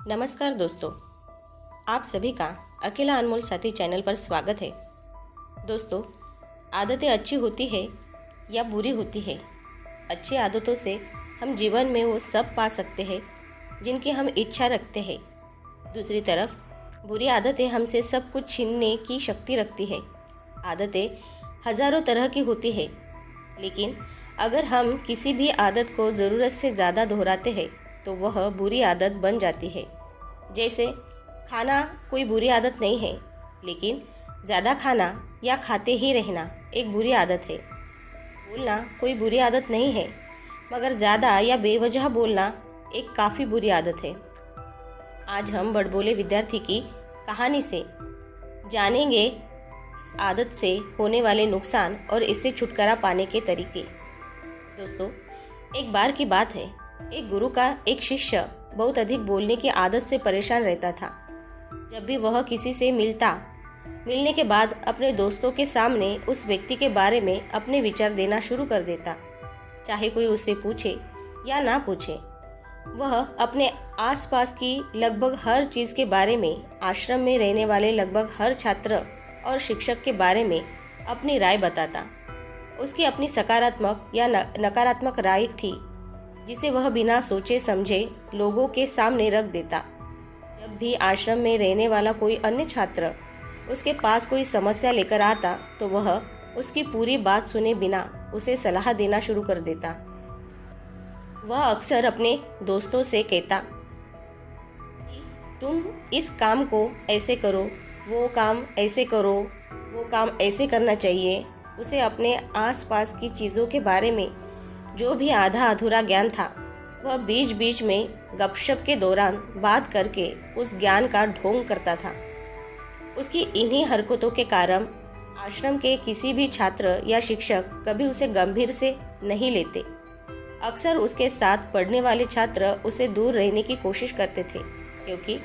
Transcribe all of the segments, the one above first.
नमस्कार दोस्तों, आप सभी का अकेला अनमोल साथी चैनल पर स्वागत है। दोस्तों, आदतें अच्छी होती है या बुरी होती है। अच्छी आदतों से हम जीवन में वो सब पा सकते हैं जिनकी हम इच्छा रखते हैं। दूसरी तरफ बुरी आदतें हमसे सब कुछ छीनने की शक्ति रखती है। आदतें हज़ारों तरह की होती है, लेकिन अगर हम किसी भी आदत को ज़रूरत से ज़्यादा दोहराते हैं तो वह बुरी आदत बन जाती है। जैसे खाना कोई बुरी आदत नहीं है, लेकिन ज़्यादा खाना या खाते ही रहना एक बुरी आदत है। बोलना कोई बुरी आदत नहीं है, मगर ज़्यादा या बेवजह बोलना एक काफ़ी बुरी आदत है। आज हम बड़बोले विद्यार्थी की कहानी से जानेंगे इस आदत से होने वाले नुकसान और इससे छुटकारा पाने के तरीके। दोस्तों, एक बार की बात है, एक गुरु का एक शिष्य बहुत अधिक बोलने की आदत से परेशान रहता था। जब भी वह किसी से मिलने के बाद अपने दोस्तों के सामने उस व्यक्ति के बारे में अपने विचार देना शुरू कर देता। चाहे कोई उससे पूछे या ना पूछे, वह अपने आसपास की लगभग हर चीज़ के बारे में, आश्रम में रहने वाले लगभग हर छात्र और शिक्षक के बारे में अपनी राय बताता। उसकी अपनी सकारात्मक या नकारात्मक राय थी, जिसे वह बिना सोचे समझे लोगों के सामने रख देता। जब भी आश्रम में रहने वाला कोई अन्य छात्र उसके पास कोई समस्या लेकर आता तो वह उसकी पूरी बात सुने बिना उसे सलाह देना शुरू कर देता। वह अक्सर अपने दोस्तों से कहता कि तुम इस काम को ऐसे करो, वो काम ऐसे करो, वो काम ऐसे करना चाहिए। उसे अपने आसपास की चीज़ों के बारे में जो भी आधा अधूरा ज्ञान था, वह बीच बीच में गपशप के दौरान बात करके उस ज्ञान का ढोंग करता था। उसकी इन्हीं हरकतों के कारण आश्रम के किसी भी छात्र या शिक्षक कभी उसे गंभीर से नहीं लेते। अक्सर उसके साथ पढ़ने वाले छात्र उसे दूर रहने की कोशिश करते थे, क्योंकि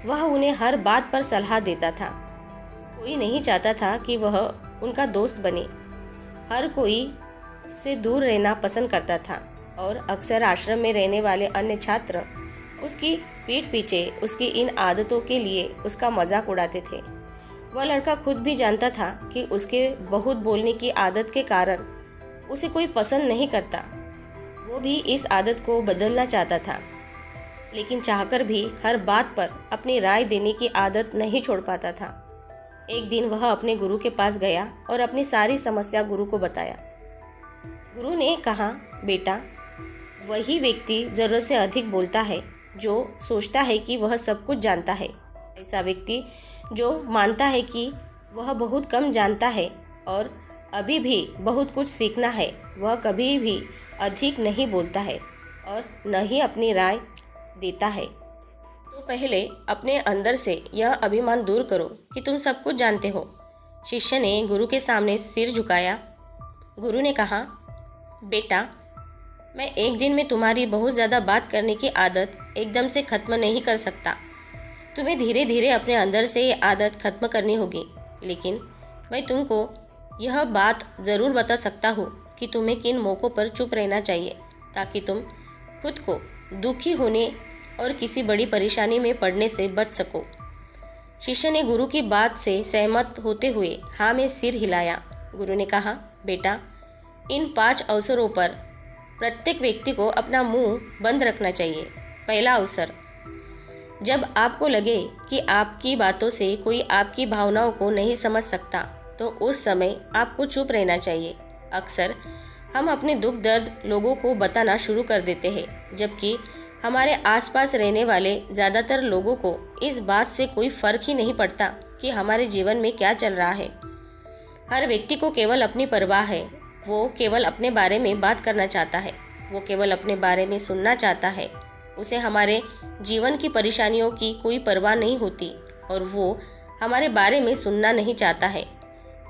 वह उन्हें हर बात पर सलाह देता था। कोई नहीं चाहता था कि वह उनका दोस्त बने। हर कोई से दूर रहना पसंद करता था और अक्सर आश्रम में रहने वाले अन्य छात्र उसकी पीठ पीछे उसकी इन आदतों के लिए उसका मजाक उड़ाते थे। वह लड़का खुद भी जानता था कि उसके बहुत बोलने की आदत के कारण उसे कोई पसंद नहीं करता। वो भी इस आदत को बदलना चाहता था, लेकिन चाहकर भी हर बात पर अपनी राय देने की आदत नहीं छोड़ पाता था। एक दिन वह अपने गुरु के पास गया और अपनी सारी समस्या गुरु को बताया। गुरु ने कहा, बेटा, वही व्यक्ति ज़रूरत से अधिक बोलता है जो सोचता है कि वह सब कुछ जानता है। ऐसा व्यक्ति जो मानता है कि वह बहुत कम जानता है और अभी भी बहुत कुछ सीखना है, वह कभी भी अधिक नहीं बोलता है और न ही अपनी राय देता है। तो पहले अपने अंदर से यह अभिमान दूर करो कि तुम सब कुछ जानते हो। शिष्य ने गुरु के सामने सिर झुकाया। गुरु ने कहा, बेटा, मैं एक दिन में तुम्हारी बहुत ज़्यादा बात करने की आदत एकदम से ख़त्म नहीं कर सकता। तुम्हें धीरे धीरे अपने अंदर से ये आदत ख़त्म करनी होगी। लेकिन मैं तुमको यह बात ज़रूर बता सकता हूँ कि तुम्हें किन मौक़ों पर चुप रहना चाहिए, ताकि तुम खुद को दुखी होने और किसी बड़ी परेशानी में पड़ने से बच सको। शिष्य ने गुरु की बात से सहमत होते हुए हाँ में सिर हिलाया। गुरु ने कहा, बेटा, इन 5 अवसरों पर प्रत्येक व्यक्ति को अपना मुंह बंद रखना चाहिए। पहला अवसर, जब आपको लगे कि आपकी बातों से कोई आपकी भावनाओं को नहीं समझ सकता, तो उस समय आपको चुप रहना चाहिए। अक्सर हम अपने दुख दर्द लोगों को बताना शुरू कर देते हैं, जबकि हमारे आसपास रहने वाले ज़्यादातर लोगों को इस बात से कोई फ़र्क ही नहीं पड़ता कि हमारे जीवन में क्या चल रहा है। हर व्यक्ति को केवल अपनी परवाह है। वो केवल अपने बारे में बात करना चाहता है। वो केवल अपने बारे में सुनना चाहता है। उसे हमारे जीवन की परेशानियों की कोई परवाह नहीं होती और वो हमारे बारे में सुनना नहीं चाहता है।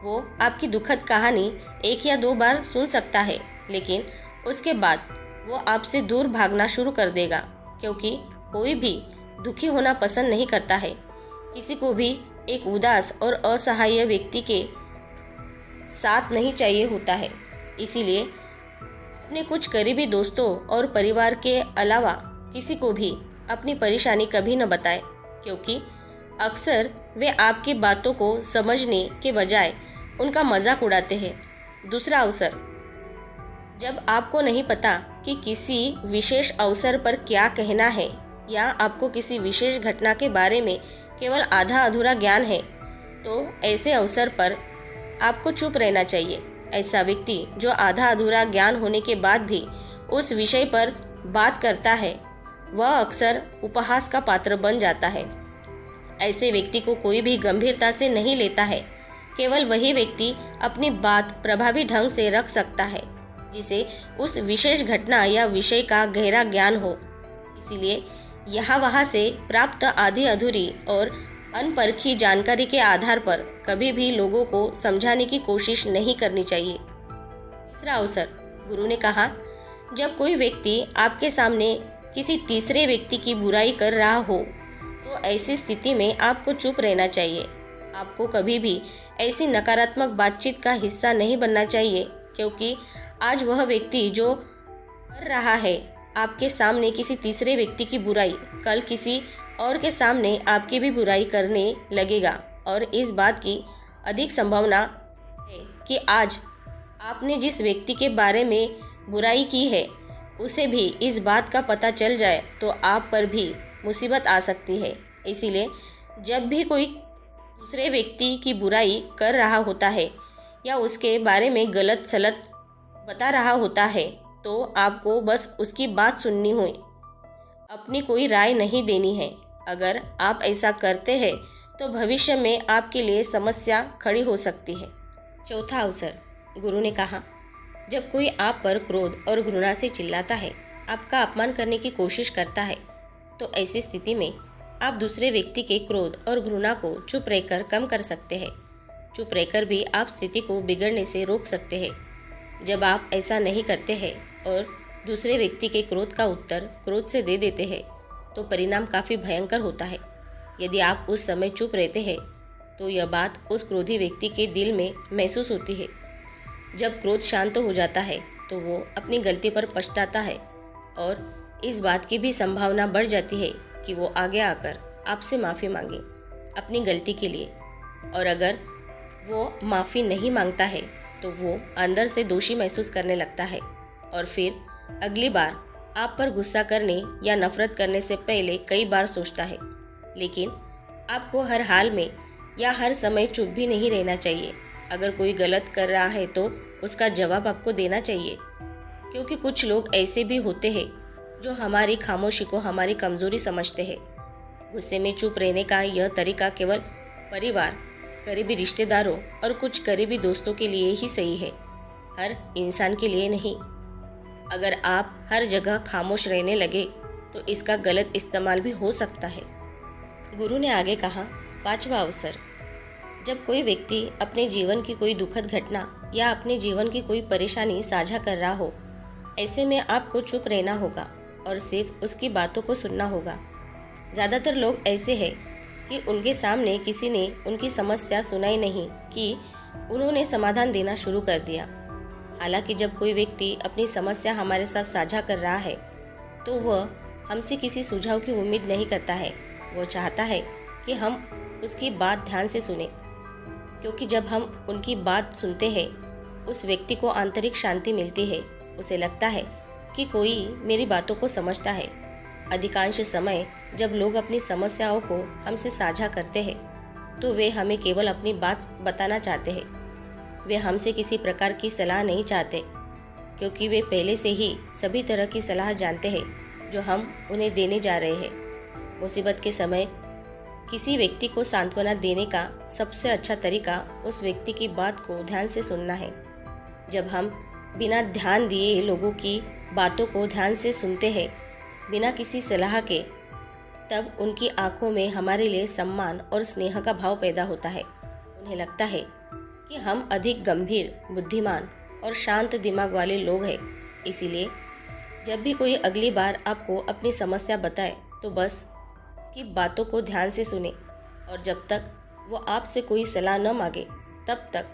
वो आपकी दुखद कहानी 1 या 2 बार सुन सकता है, लेकिन उसके बाद वो आपसे दूर भागना शुरू कर देगा, क्योंकि कोई भी दुखी होना पसंद नहीं करता है। किसी को भी एक उदास और असहाय व्यक्ति के साथ नहीं चाहिए होता है। इसीलिए अपने कुछ करीबी दोस्तों और परिवार के अलावा किसी को भी अपनी परेशानी कभी न बताएं, क्योंकि अक्सर वे आपकी बातों को समझने के बजाय उनका मजाक उड़ाते हैं। दूसरा अवसर, जब आपको नहीं पता कि किसी विशेष अवसर पर क्या कहना है या आपको किसी विशेष घटना के बारे में केवल आधा अधूरा ज्ञान है, तो ऐसे अवसर पर आपको चुप रहना चाहिए। ऐसा व्यक्ति जो आधा अधूरा ज्ञान होने के बाद भी उस विषय पर बात करता है, वह अक्सर उपहास का पात्र बन जाता है। ऐसे व्यक्ति को कोई भी गंभीरता से नहीं लेता है। केवल वही व्यक्ति अपनी बात प्रभावी ढंग से रख सकता है जिसे उस विशेष घटना या विषय का गहरा ज्ञान हो। इसीलिए यहाँ वहाँ से प्राप्त आधी अधूरी और अनपरखी जानकारी के आधार पर कभी भी लोगों को समझाने की कोशिश नहीं करनी चाहिए। तीसरा अवसर, गुरु ने कहा, जब कोई व्यक्ति आपके सामने किसी तीसरे व्यक्ति की बुराई कर रहा हो तो ऐसी स्थिति में आपको चुप रहना चाहिए। आपको कभी भी ऐसी नकारात्मक बातचीत का हिस्सा नहीं बनना चाहिए, क्योंकि आज वह व्यक्ति जो कर रहा है आपके सामने किसी तीसरे व्यक्ति की बुराई, कल किसी और के सामने आपकी भी बुराई करने लगेगा। और इस बात की अधिक संभावना है कि आज आपने जिस व्यक्ति के बारे में बुराई की है उसे भी इस बात का पता चल जाए तो आप पर भी मुसीबत आ सकती है। इसीलिए जब भी कोई दूसरे व्यक्ति की बुराई कर रहा होता है या उसके बारे में गलत सलत बता रहा होता है, तो आपको बस उसकी बात सुननी हो, अपनी कोई राय नहीं देनी है। अगर आप ऐसा करते हैं तो भविष्य में आपके लिए समस्या खड़ी हो सकती है। चौथा अवसर, गुरु ने कहा, जब कोई आप पर क्रोध और घृणा से चिल्लाता है, आपका अपमान करने की कोशिश करता है, तो ऐसी स्थिति में आप दूसरे व्यक्ति के क्रोध और घृणा को चुप रहकर कम कर सकते हैं। चुप रहकर भी आप स्थिति को बिगड़ने से रोक सकते हैं। जब आप ऐसा नहीं करते हैं और दूसरे व्यक्ति के क्रोध का उत्तर क्रोध से दे देते हैं, तो परिणाम काफ़ी भयंकर होता है। यदि आप उस समय चुप रहते हैं तो यह बात उस क्रोधी व्यक्ति के दिल में महसूस होती है। जब क्रोध शांत हो जाता है तो वो अपनी गलती पर पछताता है और इस बात की भी संभावना बढ़ जाती है कि वो आगे आकर आपसे माफ़ी मांगे अपनी गलती के लिए। और अगर वो माफ़ी नहीं मांगता है तो वो अंदर से दोषी महसूस करने लगता है और फिर अगली बार आप पर गुस्सा करने या नफरत करने से पहले कई बार सोचता है। लेकिन आपको हर हाल में या हर समय चुप भी नहीं रहना चाहिए। अगर कोई गलत कर रहा है तो उसका जवाब आपको देना चाहिए, क्योंकि कुछ लोग ऐसे भी होते हैं जो हमारी खामोशी को हमारी कमज़ोरी समझते हैं। गुस्से में चुप रहने का यह तरीका केवल परिवार, करीबी रिश्तेदारों और कुछ करीबी दोस्तों के लिए ही सही है, हर इंसान के लिए नहीं। अगर आप हर जगह खामोश रहने लगे तो इसका गलत इस्तेमाल भी हो सकता है। गुरु ने आगे कहा, पांचवा अवसर, जब कोई व्यक्ति अपने जीवन की कोई दुखद घटना या अपने जीवन की कोई परेशानी साझा कर रहा हो, ऐसे में आपको चुप रहना होगा और सिर्फ उसकी बातों को सुनना होगा। ज़्यादातर लोग ऐसे हैं कि उनके सामने किसी ने उनकी समस्या सुनाई नहीं कि उन्होंने समाधान देना शुरू कर दिया। हालांकि जब कोई व्यक्ति अपनी समस्या हमारे साथ साझा कर रहा है तो वह हमसे किसी सुझाव की उम्मीद नहीं करता है। वो चाहता है कि हम उसकी बात ध्यान से सुने, क्योंकि जब हम उनकी बात सुनते हैं उस व्यक्ति को आंतरिक शांति मिलती है। उसे लगता है कि कोई मेरी बातों को समझता है। अधिकांश समय जब लोग अपनी समस्याओं को हमसे साझा करते हैं तो वे हमें केवल अपनी बात बताना चाहते हैं। वे हमसे किसी प्रकार की सलाह नहीं चाहते, क्योंकि वे पहले से ही सभी तरह की सलाह जानते हैं जो हम उन्हें देने जा रहे हैं। मुसीबत के समय किसी व्यक्ति को सांत्वना देने का सबसे अच्छा तरीका उस व्यक्ति की बात को ध्यान से सुनना है। जब हम बिना ध्यान दिए लोगों की बातों को ध्यान से सुनते हैं, बिना किसी सलाह के, तब उनकी आंखों में हमारे लिए सम्मान और स्नेह का भाव पैदा होता है। उन्हें लगता है कि हम अधिक गंभीर, बुद्धिमान और शांत दिमाग वाले लोग हैं। इसीलिए जब भी कोई अगली बार आपको अपनी समस्या बताए तो बस उसकी बातों को ध्यान से सुने और जब तक वो आपसे कोई सलाह न मांगे तब तक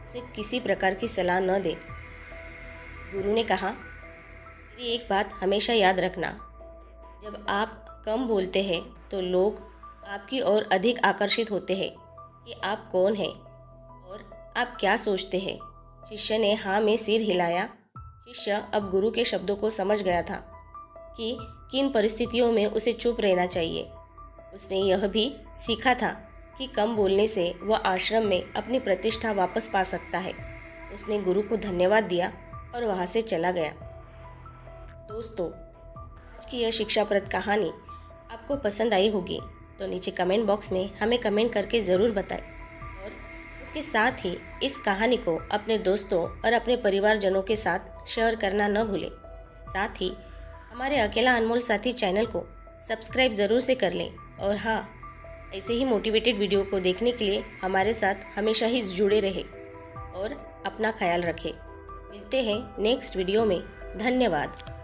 उसे किसी प्रकार की सलाह न दे। गुरु ने कहा, मेरी एक बात हमेशा याद रखना, जब आप कम बोलते हैं तो लोग आपकी ओर अधिक आकर्षित होते हैं कि आप कौन हैं और आप क्या सोचते हैं। शिष्य ने हाँ में सिर हिलाया। शिष्य अब गुरु के शब्दों को समझ गया था कि किन परिस्थितियों में उसे चुप रहना चाहिए। उसने यह भी सीखा था कि कम बोलने से वह आश्रम में अपनी प्रतिष्ठा वापस पा सकता है। उसने गुरु को धन्यवाद दिया और वहाँ से चला गया। दोस्तों, आज की यह शिक्षाप्रद कहानी आपको पसंद आई होगी तो नीचे कमेंट बॉक्स में हमें कमेंट करके ज़रूर बताएं और इसके साथ ही इस कहानी को अपने दोस्तों और अपने परिवारजनों के साथ शेयर करना न भूलें। साथ ही हमारे अकेला अनमोल साथी चैनल को सब्सक्राइब ज़रूर से कर लें और हाँ, ऐसे ही मोटिवेटेड वीडियो को देखने के लिए हमारे साथ हमेशा ही जुड़े रहें और अपना ख्याल रखें। मिलते हैं नेक्स्ट वीडियो में। धन्यवाद।